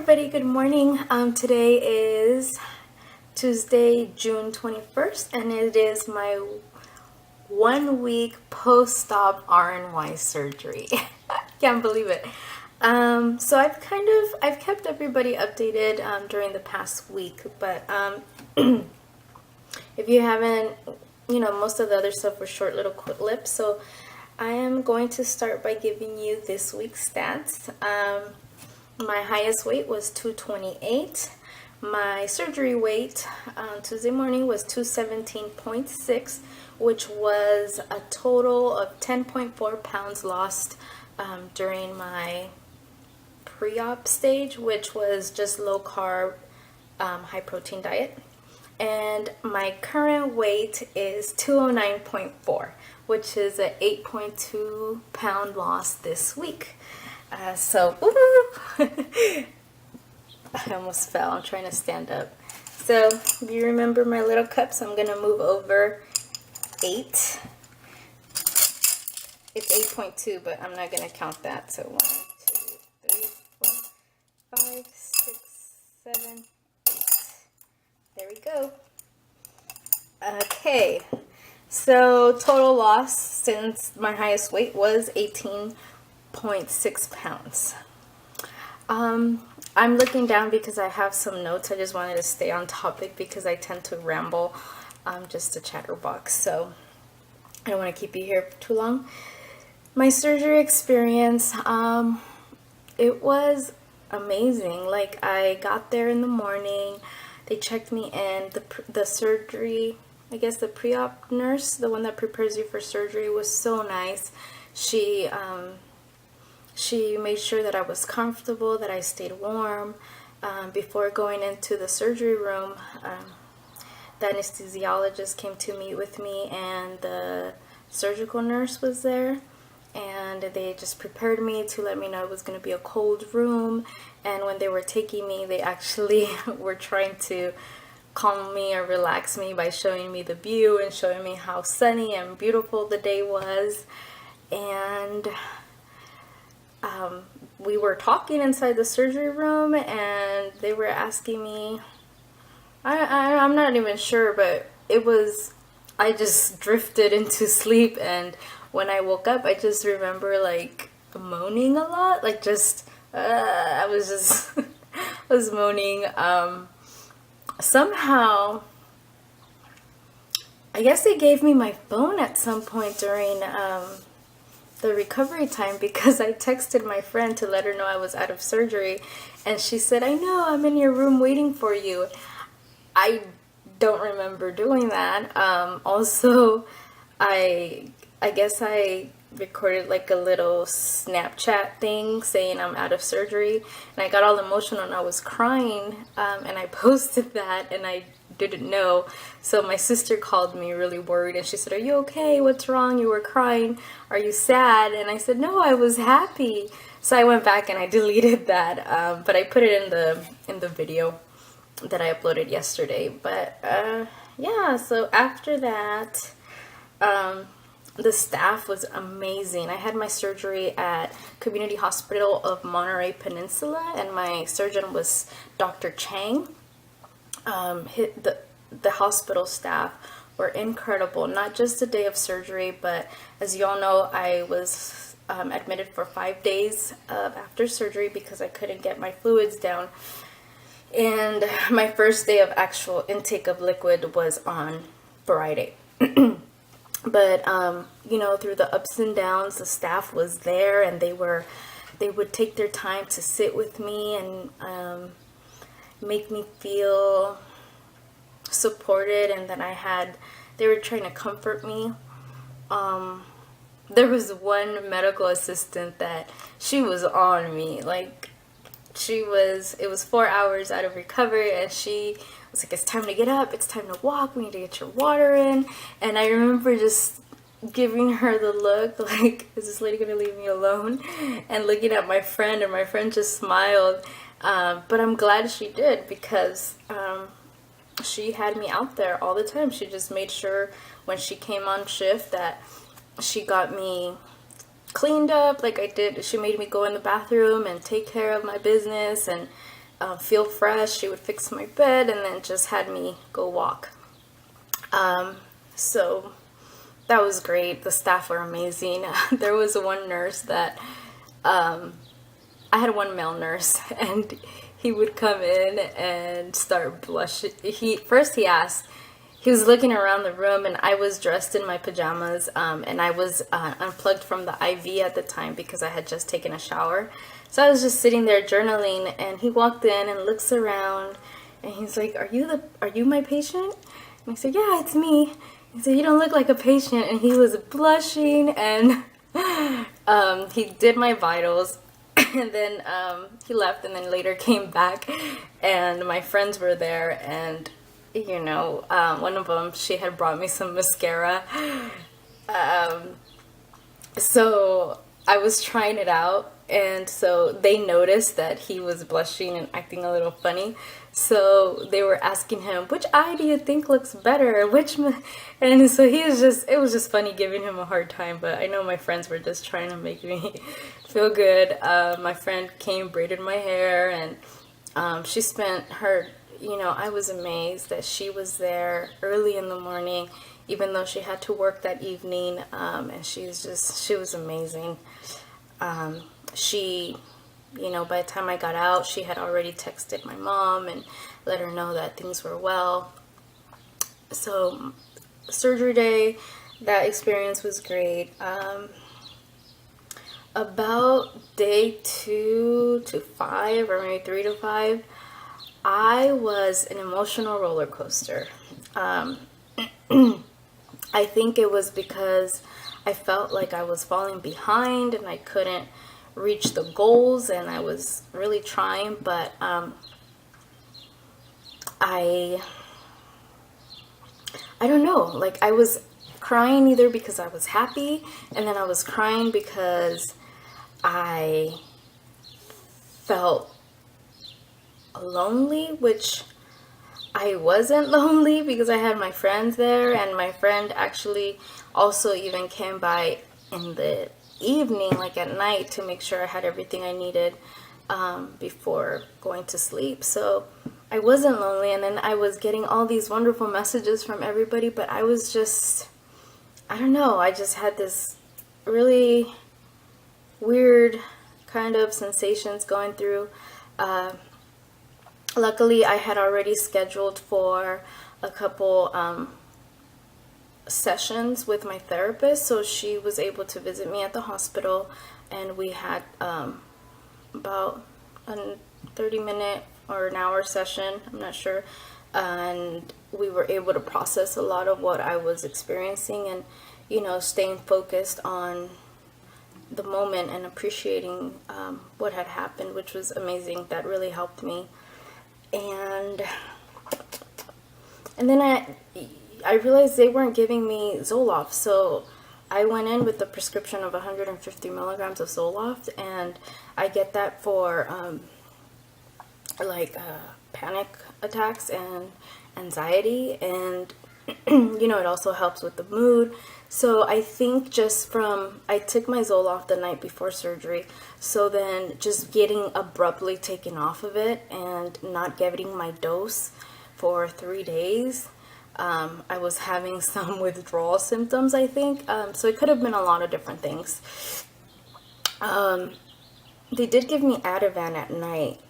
everybody, good morning. Today is Tuesday, June 21st, and it is my 1 week post-op RNY surgery. Can't believe it. So I've kept everybody updated during the past week, but if you haven't, most of the other stuff were short little clips. So I am going to start by giving you this week's stats. My highest weight was 228. My surgery weight on Tuesday morning was 217.6, which was a total of 10.4 pounds lost during my pre-op stage, which was just low carb, high protein diet. And my current weight is 209.4, which is an 8.2 pound loss this week. So I almost fell. I'm trying to stand up. So if you remember my little cups, I'm gonna move over 8. It's 8.2, but I'm not gonna count that. So 1, 2, 3, 4, 5, 6, 7, 8. There we go. Okay. So total loss since my highest weight was 18.6 pounds. I'm looking down because I have some notes. I just wanted to stay on topic because I tend to ramble. Just a chatterbox, so I don't want to keep you here for too long. My surgery experience, it was amazing. Like, I got there in the morning, they checked me in, the surgery, I guess the pre-op nurse, the one that prepares you for surgery, was so nice. She made sure that I was comfortable, that I stayed warm. Before going into the surgery room, the anesthesiologist came to meet with me, and the surgical nurse was there, and they just prepared me to let me know it was going to be a cold room. And when they were taking me, they actually were trying to calm me or relax me by showing me the view and showing me how sunny and beautiful the day was. And we were talking inside the surgery room, and they were asking me, I'm not even sure, but I just drifted into sleep, and when I woke up, I just remember like moaning a lot, like just, I was moaning. Somehow, I guess they gave me my phone at some point during, the recovery time, because I texted my friend to let her know I was out of surgery, and she said, I know, I'm in your room waiting for you. I don't remember doing that. Also, I guess I recorded like a little Snapchat thing saying I'm out of surgery, and I got all emotional and I was crying, and I posted that, and I didn't know. So my sister called me really worried, and she said, are you okay? What's wrong? You were crying. Are you sad? And I said, no, I was happy. So I went back and I deleted that, but I put it in the video that I uploaded yesterday. But yeah, so after that, the staff was amazing. I had my surgery at Community Hospital of Monterey Peninsula, and my surgeon was Dr. Chang. The hospital staff were incredible, not just the day of surgery, but as you all know, I was admitted for 5 days after surgery because I couldn't get my fluids down. And my first day of actual intake of liquid was on Friday. But through the ups and downs, the staff was there, and they would take their time to sit with me and make me feel supported, and that they were trying to comfort me. There was one medical assistant that she was on me, like it was 4 hours out of recovery, and she was like, it's time to get up, it's time to walk, we need to get your water in. And I remember just giving her the look like, is this lady gonna leave me alone? And looking at my friend, and my friend just smiled. But I'm glad she did, because she had me out there all the time. She just made sure when she came on shift that she got me cleaned up like I did. She made me go in the bathroom and take care of my business, and feel fresh. She would fix my bed and then just had me go walk. So that was great. The staff were amazing. There was one nurse that, I had one male nurse, and he would come in and start blushing. He asked, he was looking around the room, and I was dressed in my pajamas, and I was unplugged from the IV at the time because I had just taken a shower. So I was just sitting there journaling, and he walked in and looks around, and he's like, are you my patient? And I said, yeah, it's me. He said, you don't look like a patient. And he was blushing, and he did my vitals, and then he left, and then later came back, and my friends were there, and you know, one of them, she had brought me some mascara. So I was trying it out, and so they noticed that he was blushing and acting a little funny. So they were asking him, which eye do you think looks better? And so it was just funny giving him a hard time, but I know my friends were just trying to make me feel good. My friend came, braided my hair, and she spent her, you know, I was amazed that she was there early in the morning, even though she had to work that evening, and she was amazing. She, you know, by the time I got out, she had already texted my mom and let her know that things were well. So surgery day, that experience was great. About day 2 to 5, or maybe 3 to 5, I was an emotional roller coaster. I think it was because I felt like I was falling behind and I couldn't reach the goals, and I was really trying, but I don't know, like I was crying either because I was happy, and then I was crying because I felt lonely, which I wasn't lonely because I had my friends there, and my friend actually also even came by in the evening, like at night, to make sure I had everything I needed before going to sleep. So I wasn't lonely, and then I was getting all these wonderful messages from everybody, but I was just, I don't know, I just had this really weird kind of sensations going through. Luckily, I had already scheduled for a couple sessions with my therapist, so she was able to visit me at the hospital, and we had about a 30-minute or an hour session, I'm not sure, and we were able to process a lot of what I was experiencing, and you know, staying focused on the moment and appreciating what had happened, which was amazing. That really helped me. And then I realized they weren't giving me Zoloft, so I went in with the prescription of 150 milligrams of Zoloft, and I get that for panic attacks and anxiety, and you know, it also helps with the mood. So I think I took my Zoloft the night before surgery, so then just getting abruptly taken off of it and not getting my dose for 3 days, I was having some withdrawal symptoms, I think. So it could have been a lot of different things. They did give me Ativan at night,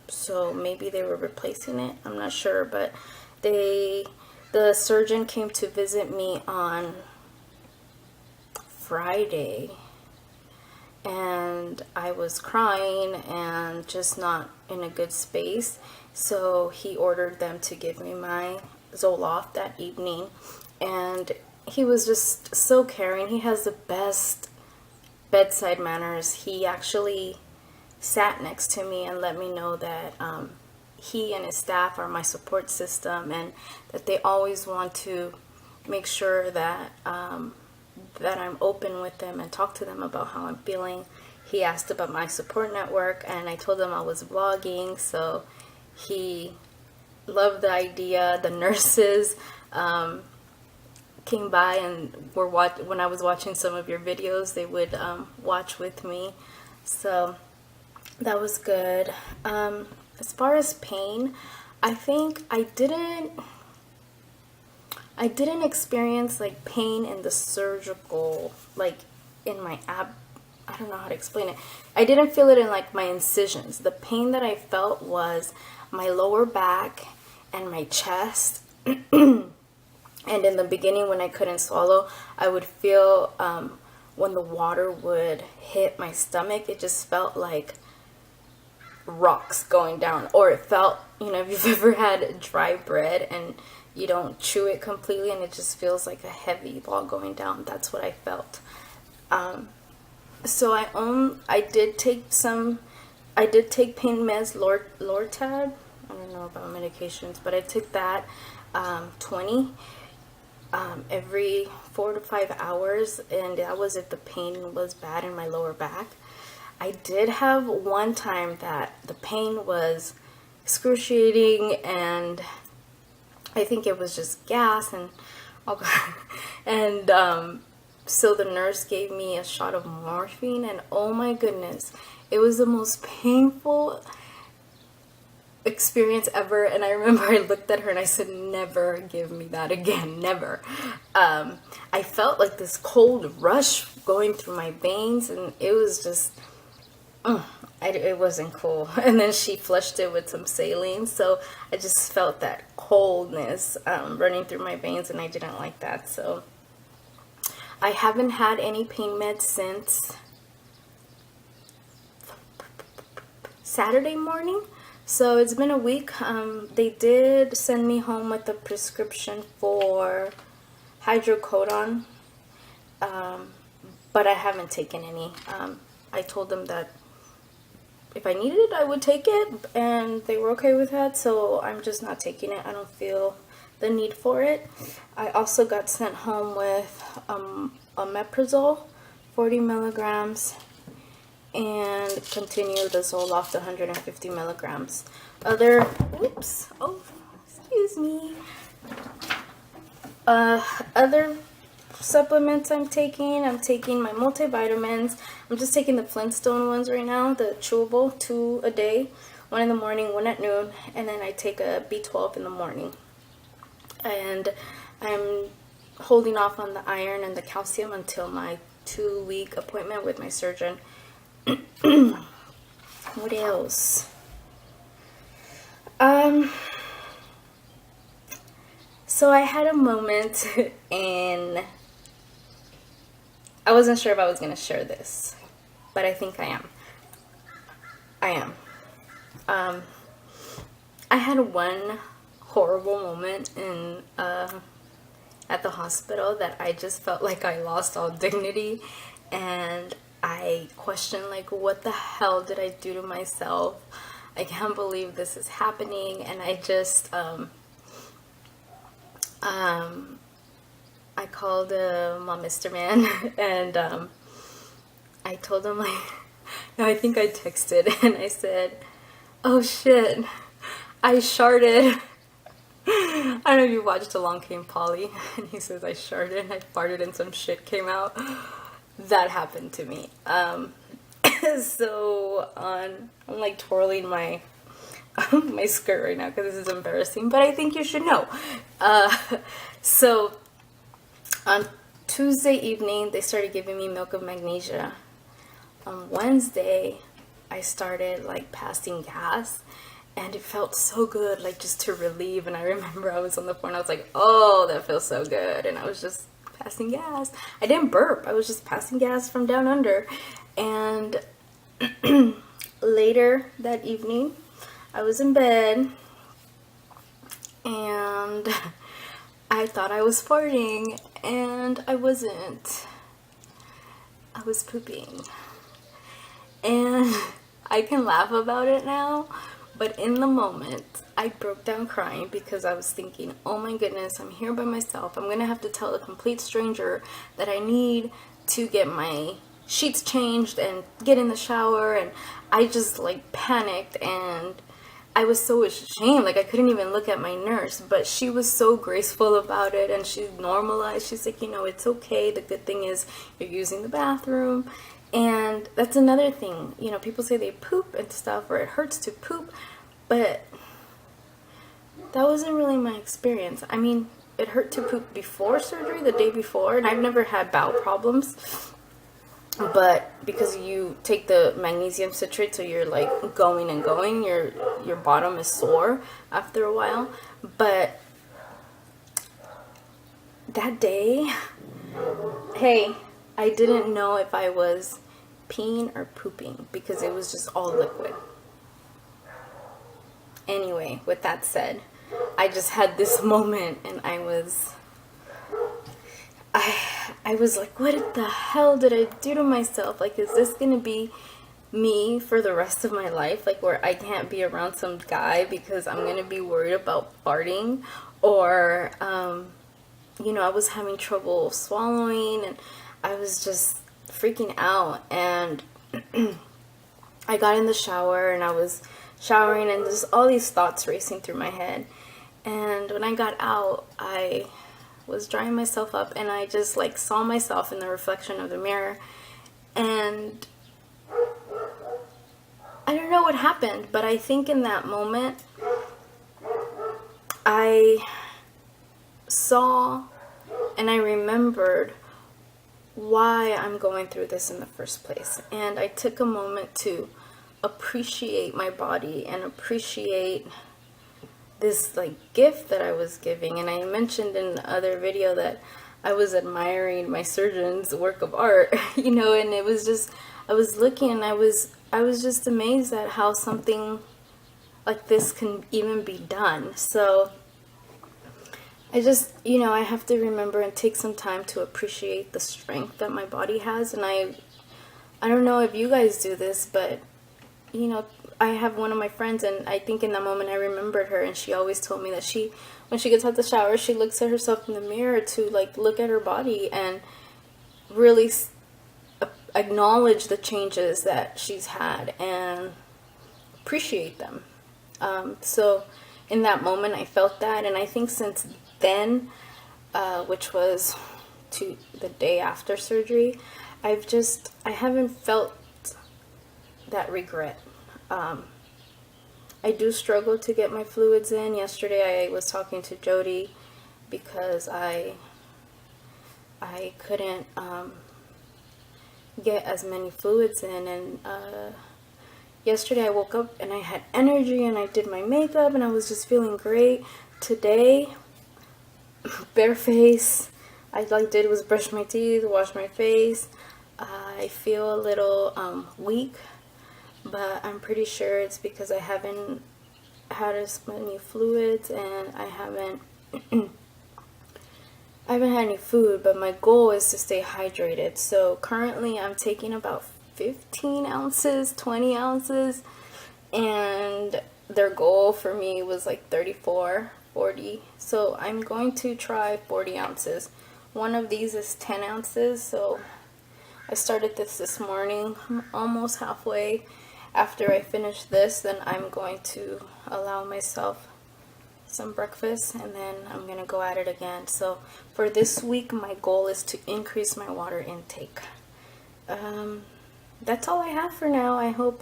so maybe they were replacing it, I'm not sure, but the surgeon came to visit me on Friday, and I was crying and just not in a good space, so he ordered them to give me my Zoloft that evening, and he was just so caring. He has the best bedside manners. He actually sat next to me and let me know that he and his staff are my support system, and that they always want to make sure that that I'm open with them and talk to them about how I'm feeling. He asked about my support network, and I told him I was vlogging, so he loved the idea. The nurses came by and when I was watching some of your videos, they would watch with me, so that was good. as far as pain, I think I didn't experience like pain in the surgical, like in my I don't know how to explain it. I didn't feel it in like my incisions. The pain that I felt was my lower back and my chest. And in the beginning, when I couldn't swallow, I would feel when the water would hit my stomach, it just felt like rocks going down. Or it felt, you know, if you've ever had dry bread and you don't chew it completely and it just feels like a heavy ball going down. That's what I felt. So I did take pain meds, Lortab. I don't know about medications, but I took that 20 every 4 to 5 hours, and that was if the pain was bad in my lower back. I did have one time that the pain was excruciating, and I think it was just gas and and so the nurse gave me a shot of morphine, and oh my goodness, it was the most painful experience ever. And I remember I looked at her and I said, never give me that again, never. I felt like this cold rush going through my veins, and it was just it wasn't cool. And then she flushed it with some saline, so I just felt that coldness running through my veins, and I didn't like that. So I haven't had any pain meds since Saturday morning. So it's been a week. They did send me home with a prescription for hydrocodone, but I haven't taken any. I told them that if I needed it, I would take it, and they were okay with that, so I'm just not taking it. I don't feel the need for it. I also got sent home with omeprazole, 40 milligrams, and continue the Zoloft, 150 milligrams. Other supplements I'm taking my multivitamins. I'm just taking the Flintstone ones right now, the chewable, 2 a day, 1 in the morning, 1 at noon, and then I take a B12 in the morning. And I'm holding off on the iron and the calcium until my 2-week appointment with my surgeon. What else? So I had a moment and I wasn't sure if I was going to share this, but I think I am. I had one horrible moment in at the hospital that I just felt like I lost all dignity, and I questioned, like, what the hell did I do to myself? I can't believe this is happening. And I just I called my Mr. Man, and I told him, like, no, I think I texted, and I said, oh shit, I sharted. I don't know if you watched Along Came Polly, and he says I sharted and I farted and some shit came out. That happened to me. So I'm like twirling my my skirt right now because this is embarrassing, but I think you should know. So on Tuesday evening, they started giving me milk of magnesia. On Wednesday, I started like passing gas, and it felt so good, like just to relieve. And I remember I was on the phone, I was like, oh, that feels so good. And I was just passing gas. I didn't burp, I was just passing gas from down under. And later that evening, I was in bed, and I thought I was farting, and I wasn't. I was pooping. And I can laugh about it now, but in the moment, I broke down crying because I was thinking, oh my goodness, I'm here by myself. I'm gonna have to tell a complete stranger that I need to get my sheets changed and get in the shower. And I just like panicked, and I was so ashamed. Like, I couldn't even look at my nurse, but she was so graceful about it, and she normalized. She's like, you know, it's okay. The good thing is you're using the bathroom. And that's another thing, you know, people say they poop and stuff, or it hurts to poop. But that wasn't really my experience. I mean, it hurt to poop before surgery, the day before, and I've never had bowel problems. But because you take the magnesium citrate, so you're like going and going, your bottom is sore after a while. But that day, hey, I didn't know if I was peeing or pooping because it was just all liquid. Anyway, with that said, I just had this moment and I was like, what the hell did I do to myself? Like, is this gonna be me for the rest of my life? Like, where I can't be around some guy because I'm gonna be worried about farting? Or, you know, I was having trouble swallowing and I was just freaking out. And I got in the shower and I was showering and just all these thoughts racing through my head. And when I got out, I was drying myself up and I just like saw myself in the reflection of the mirror, and I don't know what happened, but I think in that moment I saw and I remembered why I'm going through this in the first place. And I took a moment to appreciate my body and appreciate this like gift that I was giving. And I mentioned in the other video that I was admiring my surgeon's work of art, you know, and it was just, I was looking and I was just amazed at how something like this can even be done. So I just, you know, I have to remember and take some time to appreciate the strength that my body has. And I don't know if you guys do this, but you know, I have one of my friends, and I think in that moment I remembered her, and she always told me that she, when she gets out the shower, she looks at herself in the mirror to like look at her body and really acknowledge the changes that she's had and appreciate them. So in that moment I felt that, and I think since then, which was to the day after surgery, I haven't felt that regret. I do struggle to get my fluids in. Yesterday I was talking to Jody because I couldn't get as many fluids in, and yesterday I woke up and I had energy and I did my makeup and I was just feeling great. Today, bare face, all I did was brush my teeth, wash my face. I feel a little weak, but I'm pretty sure it's because I haven't had as many fluids and I haven't had any food. But my goal is to stay hydrated. So currently I'm taking about 15 ounces, 20 ounces, and their goal for me was like 34, 40. So I'm going to try 40 ounces. One of these is 10 ounces, so I started this morning. I'm almost halfway. After I finish this, then I'm going to allow myself some breakfast, and then I'm going to go at it again. So for this week, my goal is to increase my water intake. That's all I have for now. I hope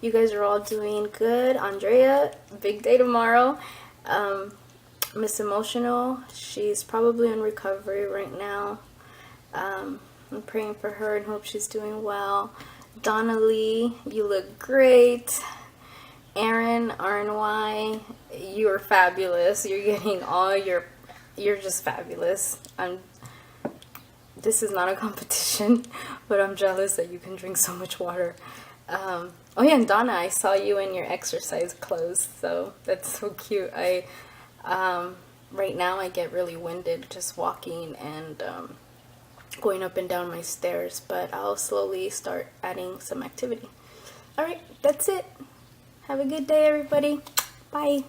you guys are all doing good. Andrea, big day tomorrow. Miss Emotional, she's probably in recovery right now. I'm praying for her and hope she's doing well. Donna Lee, you look great. Aaron, RNY, you're fabulous. You're getting all you're just fabulous. This is not a competition, but I'm jealous that you can drink so much water. Oh yeah, and Donna, I saw you in your exercise clothes, so that's so cute. Right now I get really winded just walking and going up and down my stairs, but I'll slowly start adding some activity. Alright, that's it. Have a good day, everybody. Bye.